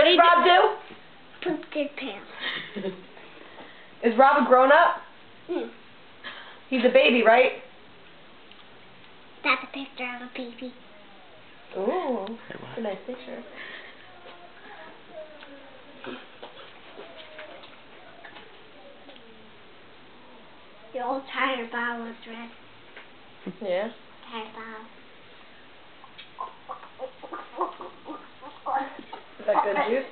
does Rob do? Poop his pants. Is Rob a grown-up? He's a baby, right? That's a picture of a baby. Ooh, that's a nice picture. The old tire bottle is red. Yeah. Tire bottle. Is that good juice?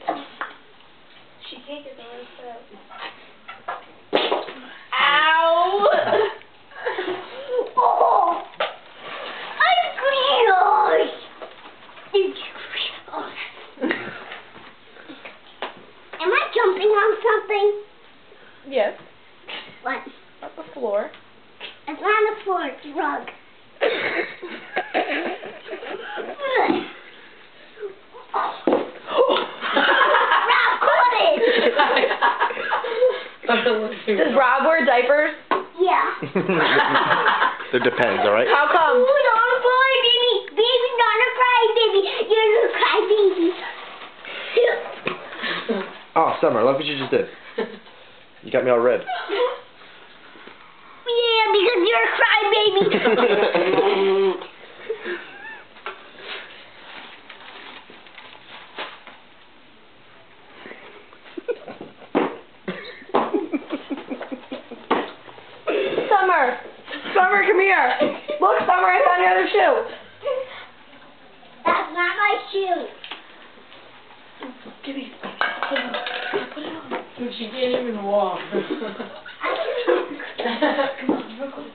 She takes it away first. Ow! Oh! I'm gross! Am I jumping on something? Yes. What? At the floor. It's not on the floor, it's a rug. Rob, caught it! Does Rob wear diapers? Yeah. It depends, alright? How come? Oh, don't cry, baby. Baby, not a cry, baby. You're a cry, baby. Oh, Summer, look what you just did. You got me all red. Yeah, because you're a cry, baby. Summer! Summer, come here! Look, Summer, I found your other shoe! That's not my shoe. Give me. Put it on. Dude, she can't even walk. Come on, real quick.